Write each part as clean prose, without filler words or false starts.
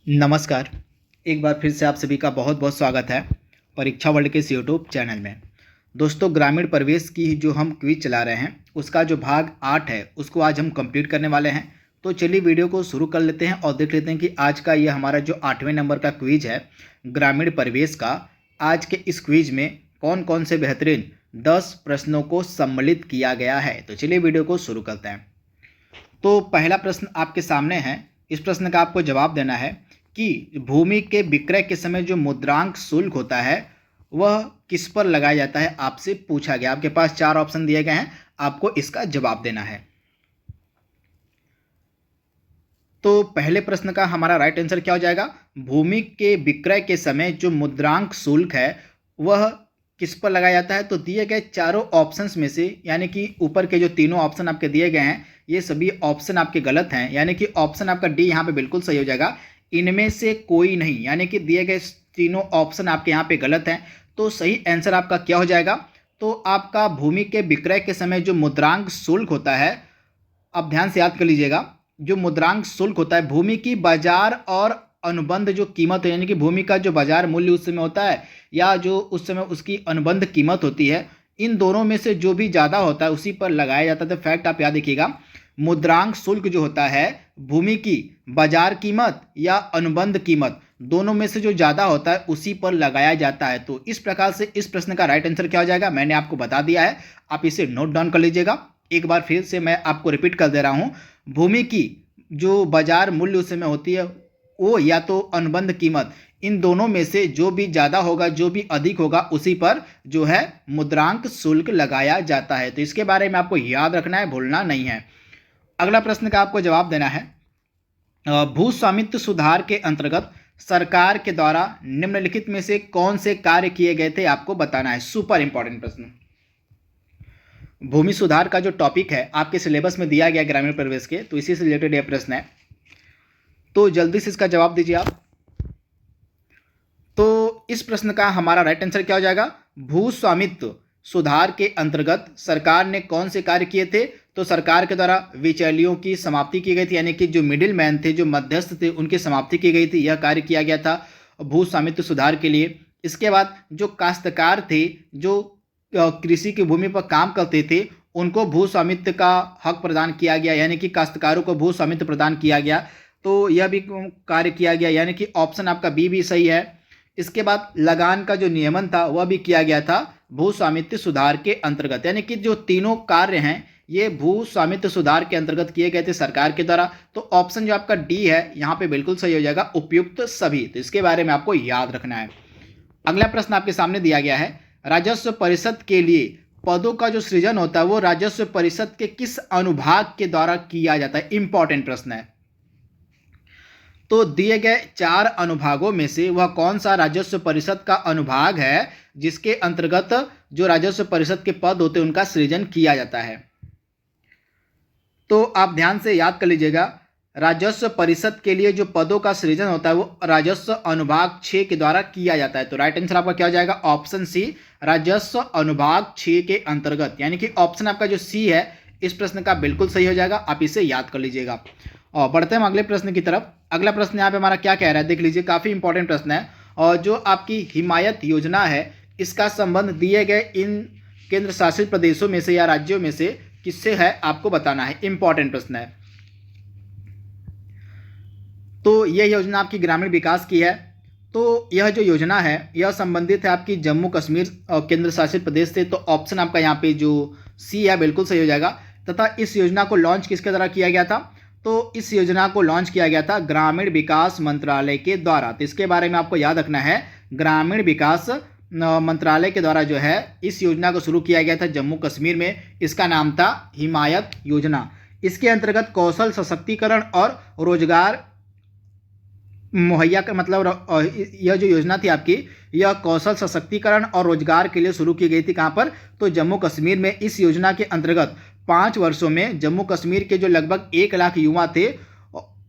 नमस्कार। एक बार फिर से आप सभी का बहुत बहुत स्वागत है परीक्षा वर्ल्ड के इस यूट्यूब चैनल में। दोस्तों, ग्रामीण प्रवेश की जो हम क्विज चला रहे हैं उसका जो भाग 8 है उसको आज हम कंप्लीट करने वाले हैं। तो चलिए वीडियो को शुरू कर लेते हैं और देख लेते हैं कि आज का ये हमारा जो 8वें नंबर का क्विज है ग्रामीण प्रवेश का, आज के इस क्विज में कौन कौन से बेहतरीन 10 प्रश्नों को सम्मिलित किया गया है। तो चलिए वीडियो को शुरू करते हैं। तो पहला प्रश्न आपके सामने है। इस प्रश्न का आपको जवाब देना है कि भूमि के विक्रय के समय जो मुद्रांक शुल्क होता है वह किस पर लगाया जाता है, आपसे पूछा गया। आपके पास 4 ऑप्शन दिए गए हैं, आपको इसका जवाब देना है। तो पहले प्रश्न का हमारा राइट आंसर क्या हो जाएगा? भूमि के विक्रय के समय जो मुद्रांक शुल्क है वह किस पर लगाया जाता है। तो दिए गए चारों ऑप्शंस में से, यानी कि ऊपर के जो तीनों ऑप्शन आपके दिए गए हैं ये सभी ऑप्शन आपके गलत हैं, यानी कि ऑप्शन आपका डी यहाँ पे बिल्कुल सही हो जाएगा। इनमें से कोई नहीं, यानी कि दिए गए तीनों ऑप्शन आपके यहाँ पे गलत हैं। तो सही आंसर आपका क्या हो जाएगा? तो आपका भूमि के विक्रय के समय जो मुद्रांक शुल्क होता है, आप ध्यान से याद कर लीजिएगा, जो मुद्रांक शुल्क होता है भूमि की बाजार और अनुबंध जो कीमत है, यानी कि भूमि का जो बाजार मूल्य उस समय होता है या जो उस समय उसकी अनुबंध कीमत होती है, इन दोनों में से जो भी ज़्यादा होता है उसी पर लगाया जाता है। तो फैक्ट आप याद रखिएगा, मुद्रांक शुल्क जो होता है भूमि की बाजार कीमत या अनुबंध कीमत दोनों में से जो ज़्यादा होता है उसी पर लगाया जाता है। तो इस प्रकार से इस प्रश्न का राइट आंसर क्या हो जाएगा मैंने आपको बता दिया है, आप इसे नोट डाउन कर लीजिएगा। एक बार फिर से मैं आपको रिपीट कर दे रहा हूँ, भूमि की जो बाजार मूल्य उस समय होती है वो या तो अनुबंध कीमत, इन दोनों में से जो भी ज़्यादा होगा, जो भी अधिक होगा, उसी पर जो है मुद्रांक शुल्क लगाया जाता है। तो इसके बारे में आपको याद रखना है, भूलना नहीं है। अगला प्रश्न का आपको जवाब देना है, भू स्वामित्व सुधार के अंतर्गत सरकार के द्वारा निम्नलिखित में से कौन से कार्य किए गए थे, आपको बताना है। सुपर इंपॉर्टेंट प्रश्न। भूमि सुधार का जो टॉपिक है आपके सिलेबस में दिया गया ग्रामीण प्रवेश के, तो इसी से रिलेटेड यह प्रश्न है, तो जल्दी से इसका जवाब दीजिए आप। तो इस प्रश्न का हमारा राइट आंसर क्या हो जाएगा? भू स्वामित्व सुधार के अंतर्गत सरकार ने कौन से कार्य किए थे? तो सरकार के द्वारा बिचौलियों की समाप्ति की गई थी, यानी कि जो मिडिल मैन थे, जो मध्यस्थ थे, उनकी समाप्ति की गई थी। यह कार्य किया गया था भू स्वामित्व सुधार के लिए। इसके बाद जो काश्तकार थे, जो कृषि की भूमि पर काम करते थे, उनको भू स्वामित्व का हक प्रदान किया गया, यानी कि काश्तकारों को भू स्वामित्व प्रदान किया गया। तो यह भी कार्य किया गया, यानी कि ऑप्शन आपका बी भी सही है। इसके बाद लगान का जो नियमन था वह भी किया गया था भू स्वामित्व सुधार के अंतर्गत, यानी कि जो तीनों कार्य हैं ये भू स्वामित्व सुधार के अंतर्गत किए गए थे सरकार के द्वारा। तो ऑप्शन जो आपका डी है यहाँ पे बिल्कुल सही हो जाएगा, उपयुक्त सभी। तो इसके बारे में आपको याद रखना है। अगला प्रश्न आपके सामने दिया गया है, राजस्व परिषद के लिए पदों का जो सृजन होता है वो राजस्व परिषद के किस अनुभाग के द्वारा किया जाता है? इंपॉर्टेंट प्रश्न है। तो दिए गए 4 अनुभागों में से वह कौन सा राजस्व परिषद का अनुभाग है जिसके अंतर्गत जो राजस्व परिषद के पद होते हैं उनका सृजन किया जाता है? तो आप ध्यान से याद कर लीजिएगा, राजस्व परिषद के लिए जो पदों का सृजन होता है वो राजस्व अनुभाग 6 के द्वारा किया जाता है। तो राइट आंसर आपका क्या हो जाएगा? ऑप्शन सी, राजस्व अनुभाग 6 के अंतर्गत, यानी कि ऑप्शन आपका जो सी है इस प्रश्न का बिल्कुल सही हो जाएगा, आप इसे याद कर लीजिएगा। और बढ़ते हैं अगले प्रश्न की तरफ। अगला प्रश्न यहाँ पे हमारा क्या कह रहा है, देख लीजिए, काफ़ी इंपॉर्टेंट प्रश्न है। और जो आपकी हिमायत योजना है इसका संबंध दिए गए इन केंद्र शासित प्रदेशों में से या राज्यों में से किससे है, आपको बताना है। इंपॉर्टेंट प्रश्न है। तो यह योजना आपकी ग्रामीण विकास की है। तो यह जो योजना है यह संबंधित है आपकी जम्मू कश्मीर केंद्र शासित प्रदेश से। तो ऑप्शन आपका यहाँ पे जो सी है बिल्कुल सही हो जाएगा। तथा इस योजना को लॉन्च किसके द्वारा किया गया था? तो इस योजना को लॉन्च किया गया था ग्रामीण विकास मंत्रालय के द्वारा। तो इसके बारे में आपको याद रखना है, ग्रामीण विकास मंत्रालय के द्वारा जो है इस योजना को शुरू किया गया था जम्मू कश्मीर में। इसका नाम था हिमायत योजना। इसके अंतर्गत कौशल सशक्तिकरण और रोजगार मुहैया का मतलब यह जो योजना थी आपकी, यह कौशल सशक्तिकरण और रोजगार के लिए शुरू की गई थी। कहाँ पर? तो जम्मू कश्मीर में। इस योजना के अंतर्गत 5 वर्षों में जम्मू कश्मीर के जो लगभग 1 लाख युवा थे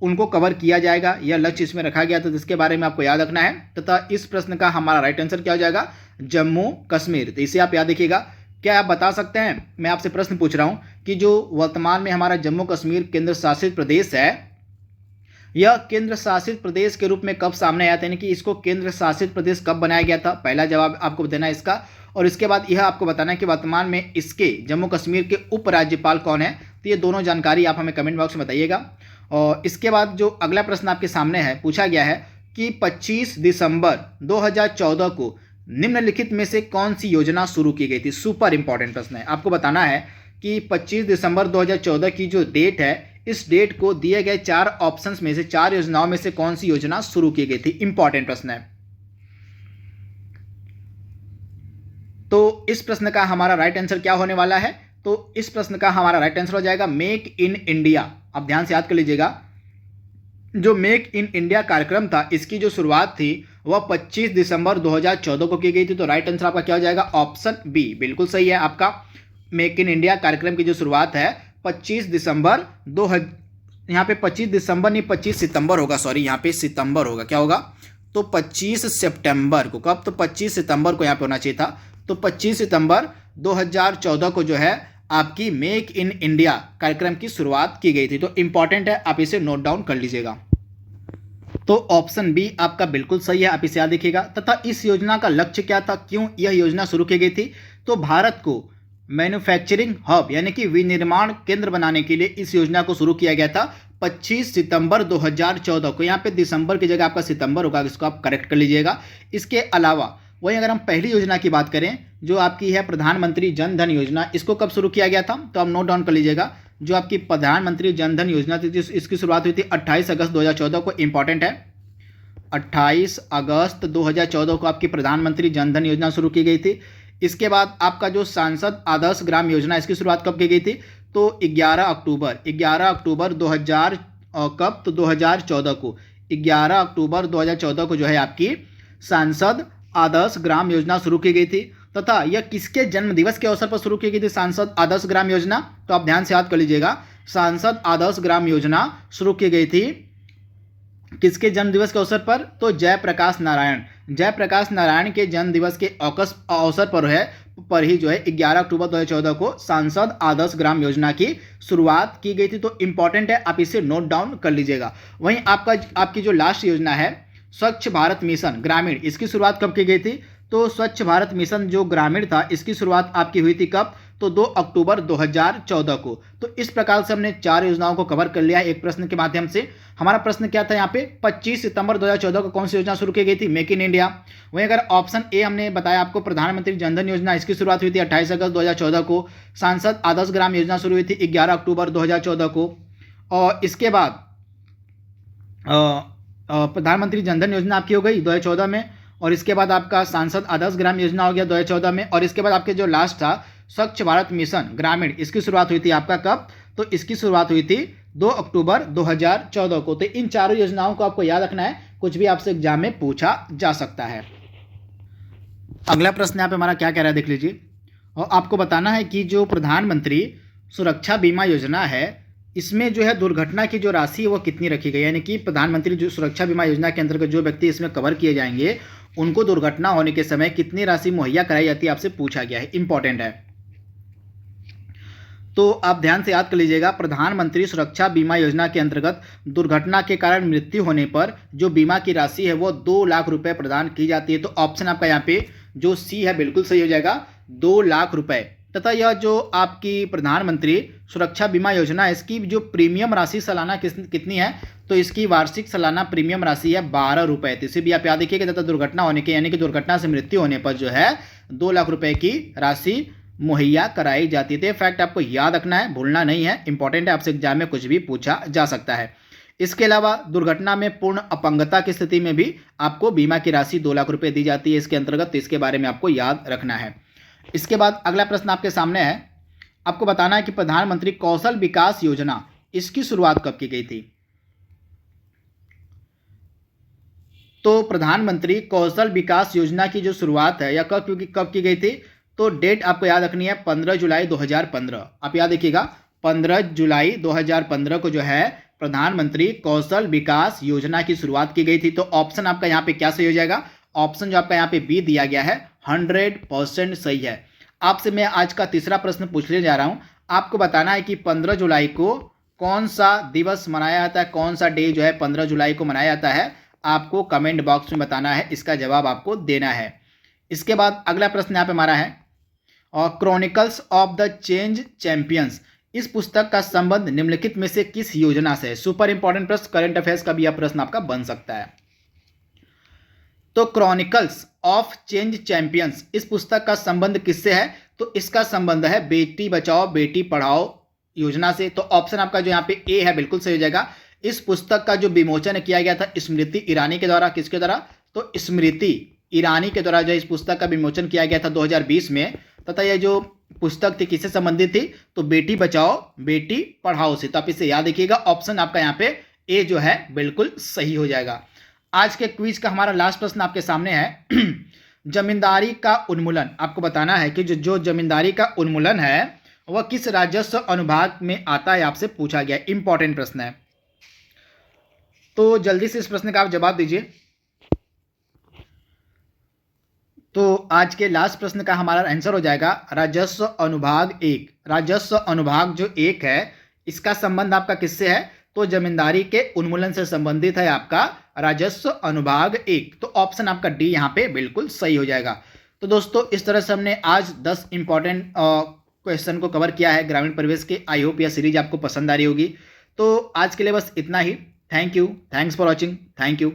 उनको कवर किया जाएगा, यह लक्ष्य इसमें रखा गया था। तो इसके बारे में आपको याद रखना है। तथा इस प्रश्न का हमारा राइट आंसर क्या हो जाएगा? जम्मू कश्मीर। तो इसे आप याद रखिएगा। क्या आप बता सकते हैं, मैं आपसे प्रश्न पूछ रहा हूँ कि जो वर्तमान में हमारा जम्मू कश्मीर केंद्र शासित प्रदेश है यह केंद्र शासित प्रदेश के रूप में कब सामने आया था, यानी कि इसको केंद्र शासित प्रदेश कब बनाया गया था, पहला जवाब आपको देना है इसका। और इसके बाद यह आपको बताना है कि वर्तमान में इसके जम्मू कश्मीर के उपराज्यपाल कौन है। तो ये दोनों जानकारी आप हमें कमेंट बॉक्स में बताइएगा। और इसके बाद जो अगला प्रश्न आपके सामने है, पूछा गया है कि 25 दिसंबर 2014 को निम्नलिखित में से कौन सी योजना शुरू की गई थी। सुपर इंपॉर्टेंट प्रश्न है, आपको बताना है कि 25 दिसंबर 2014 की जो डेट है, इस डेट को दिए गए 4 ऑप्शंस में से 4 योजनाओं में से कौन सी योजना शुरू की गई थी। इंपॉर्टेंट प्रश्न है। तो इस प्रश्न का हमारा राइट आंसर क्या होने वाला है, तो इस प्रश्न का हमारा राइट आंसर हो जाएगा मेक इन इंडिया। आप ध्यान से याद कर लीजिएगा, जो मेक इन इंडिया कार्यक्रम था, इसकी जो शुरुआत थी वह 25 दिसंबर 2014 को की गई थी। तो राइट आंसर आपका क्या हो जाएगा, ऑप्शन बी बिल्कुल सही है आपका। मेक इन इंडिया कार्यक्रम की जो शुरुआत है 25 दिसंबर यहाँ पे 25 दिसंबर नहीं 25 सितंबर होगा, सॉरी यहाँ पे सितंबर होगा, क्या होगा, तो 25 सितंबर को, कब, तो 25 सितंबर को यहाँ पे होना चाहिए था। तो 25 सितंबर 2014 को जो है आपकी मेक इन इंडिया कार्यक्रम की शुरुआत की गई थी। तो इंपॉर्टेंट है, आप इसे नोट डाउन कर लीजिएगा। तो ऑप्शन बी आपका बिल्कुल सही है, आप इसे याद रखिएगा। तथा इस योजना का लक्ष्य क्या था, क्यों यह योजना शुरू की गई थी, तो भारत को मैन्युफैक्चरिंग हब यानी कि विनिर्माण केंद्र बनाने के लिए इस योजना को शुरू किया गया था 25 सितंबर 2014 को। यहाँ पे दिसंबर की जगह आपका सितंबर होगा, इसको आप करेक्ट कर लीजिएगा। इसके अलावा वहीं अगर हम पहली योजना की बात करें जो आपकी है प्रधानमंत्री जन धन योजना, इसको कब शुरू किया गया था, तो आप नोट डाउन कर लीजिएगा। जो आपकी प्रधानमंत्री जन धन योजना थी इसकी शुरुआत हुई थी 28 अगस्त 2014 को। इंपॉर्टेंट है, 28 अगस्त 2014 को आपकी प्रधानमंत्री जन धन योजना शुरू की गई थी। इसके बाद आपका जो सांसद आदर्श ग्राम योजना, इसकी शुरुआत कब की गई थी, तो 11 अक्टूबर 2000 कब, तो 2014 को, 11 अक्टूबर 2014 को जो है आपकी सांसद आदर्श ग्राम योजना शुरू की गई थी। तथा यह किसके जन्म दिवस के अवसर पर शुरू की गई थी सांसद आदर्श ग्राम योजना, तो आप ध्यान से याद कर लीजिएगा। सांसद आदर्श ग्राम योजना शुरू की गई थी किसके जन्म दिवस के अवसर पर, तो जयप्रकाश नारायण के जन्म दिवस के अवसर पर ही जो है 11 अक्टूबर 2014 को सांसद आदर्श ग्राम योजना की शुरुआत की गई थी। तो इंपॉर्टेंट है, आप इसे नोट डाउन कर लीजिएगा। वहीं आपकी जो लास्ट योजना है स्वच्छ भारत मिशन ग्रामीण, इसकी शुरुआत कब की गई थी, तो स्वच्छ भारत मिशन जो ग्रामीण था इसकी शुरुआत आपकी हुई थी कब, तो 2 अक्टूबर 2014 को। तो इस प्रकार से हमने 4 योजनाओं को कवर कर लिया है एक प्रश्न के माध्यम से। हमारा प्रश्न क्या था यहाँ पे, 25 सितंबर 2014 को कौन सी योजना शुरू की गई थी, मेक इन इंडिया। वहीं अगर ऑप्शन ए हमने बताया आपको प्रधानमंत्री जन धन योजना, इसकी शुरुआत हुई थी 28 अगस्त 2014 को। सांसद आदर्श ग्राम योजना शुरू हुई थी 11 अक्टूबर 2014 को। और इसके बाद प्रधानमंत्री जन धन योजना आपकी हो गई 2014 में। और इसके बाद आपका सांसद आदर्श ग्राम योजना हो गया 2014 में। और इसके बाद आपके जो लास्ट था स्वच्छ भारत मिशन ग्रामीण, इसकी शुरुआत हुई थी आपका कब, तो इसकी शुरुआत हुई थी 2 अक्टूबर 2014 को। तो इन चारों योजनाओं को आपको याद रखना है, कुछ भी आपसे एग्जाम में पूछा जा सकता है। अगला प्रश्न यहाँ पे हमारा क्या कह रहा है देख लीजिए। और आपको बताना है कि जो प्रधानमंत्री सुरक्षा बीमा योजना है इसमें जो है दुर्घटना की जो राशि है वो कितनी रखी गई, यानी कि प्रधानमंत्री जो सुरक्षा बीमा योजना के अंतर्गत जो व्यक्ति इसमें कवर किए जाएंगे उनको दुर्घटना होने के समय कितनी राशि मुहैया कराई जाती है, आपसे पूछा गया है। इंपॉर्टेंट है, तो आप ध्यान से याद कर लीजिएगा। प्रधानमंत्री सुरक्षा बीमा योजना के अंतर्गत दुर्घटना के कारण मृत्यु होने पर जो बीमा की राशि है वो 2 लाख रुपए प्रदान की जाती है। तो ऑप्शन आपका यहाँ पे जो सी है बिल्कुल सही हो जाएगा, 2 लाख रुपए। तथा यह जो आपकी प्रधानमंत्री सुरक्षा बीमा योजना है इसकी जो प्रीमियम राशि सालाना कितनी है, तो इसकी वार्षिक सालाना प्रीमियम राशि है 12 रुपए। तो इसे भी आप याद रखिएगा। तथा दुर्घटना होने के यानी कि दुर्घटना से मृत्यु होने पर जो है 2 लाख रुपए की राशि मुहैया कराई जाती है। फैक्ट आपको याद रखना है, भूलना नहीं है, इंपॉर्टेंट है, आपसे एग्जाम में कुछ भी पूछा जा सकता है। इसके अलावा दुर्घटना में पूर्ण अपंगता की स्थिति में भी आपको बीमा की राशि 2 लाख रुपए दी जाती है इसके अंतर्गत, तो इसके बारे में आपको याद रखना है। इसके बाद अगला प्रश्न आपके सामने है, आपको बताना है कि प्रधानमंत्री कौशल विकास योजना इसकी शुरुआत कब की गई थी। तो प्रधानमंत्री कौशल विकास योजना की जो शुरुआत है या कब की गई थी, तो डेट आपको याद रखनी है 15 जुलाई 2015। आप याद रखिएगा 15 जुलाई 2015 को जो है प्रधानमंत्री कौशल विकास योजना की शुरुआत की गई थी। तो ऑप्शन आपका यहाँ पे क्या सही हो जाएगा, ऑप्शन जो आपका यहाँ पे बी दिया गया है 100% सही है। आपसे मैं आज का तीसरा प्रश्न पूछने जा रहा हूं, आपको बताना है कि 15 जुलाई को कौन सा दिवस मनाया जाता है, कौन सा डे जो है 15 जुलाई को मनाया जाता है, आपको कमेंट बॉक्स में बताना है, इसका जवाब आपको देना है। इसके बाद अगला प्रश्न यहाँ पे हमारा है, और chronicles of the change champions, इस पुस्तक का संबंध निम्नलिखित में से किस योजना से है? सुपर इंपॉर्टेंट प्रश्न, करंट अफेयर्स का भी यह प्रश्न आपका बन सकता है। तो क्रॉनिकल्स ऑफ चेंज चैंपियंस, इस पुस्तक का संबंध किससे है? तो इसका संबंध है बेटी बचाओ बेटी पढ़ाओ योजना से। तो ऑप्शन आपका जो यहाँ पे ए है बिल्कुल सही हो जाएगा। इस पुस्तक का जो विमोचन किया गया था स्मृति ईरानी के द्वारा, किसके द्वारा? तो स्मृति ईरानी के द्वारा जो इस पुस्तक का विमोचन किया गया था 2020 में। तथा यह जो पुस्तक थी किससे संबंधित थी? तो बेटी बचाओ बेटी पढ़ाओ से। तो आप इसे याद रखिएगा, ऑप्शन आपका यहाँ पे ए जो है बिल्कुल सही हो जाएगा। आज के क्विज का हमारा लास्ट प्रश्न आपके सामने है जमींदारी का उन्मूलन, आपको बताना है कि जो जमींदारी का उन्मूलन है वह किस राजस्व अनुभाग में आता है, आपसे पूछा गया। इंपॉर्टेंट प्रश्न है, तो जल्दी से इस प्रश्न का आप जवाब दीजिए। तो आज के लास्ट प्रश्न का हमारा आंसर हो जाएगा राजस्व अनुभाग 1। राजस्व अनुभाग जो 1 है इसका संबंध आपका किससे है? तो जमींदारी के उन्मूलन से संबंधित है आपका राजस्व अनुभाग 1। तो ऑप्शन आपका डी यहाँ पे बिल्कुल सही हो जाएगा। तो दोस्तों इस तरह से हमने आज 10 इंपॉर्टेंट क्वेश्चन को कवर किया है ग्रामीण परिवेश के। आई होप यह सीरीज आपको पसंद आ रही होगी। तो आज के लिए बस इतना ही। Thank you, thanks for watching, thank you.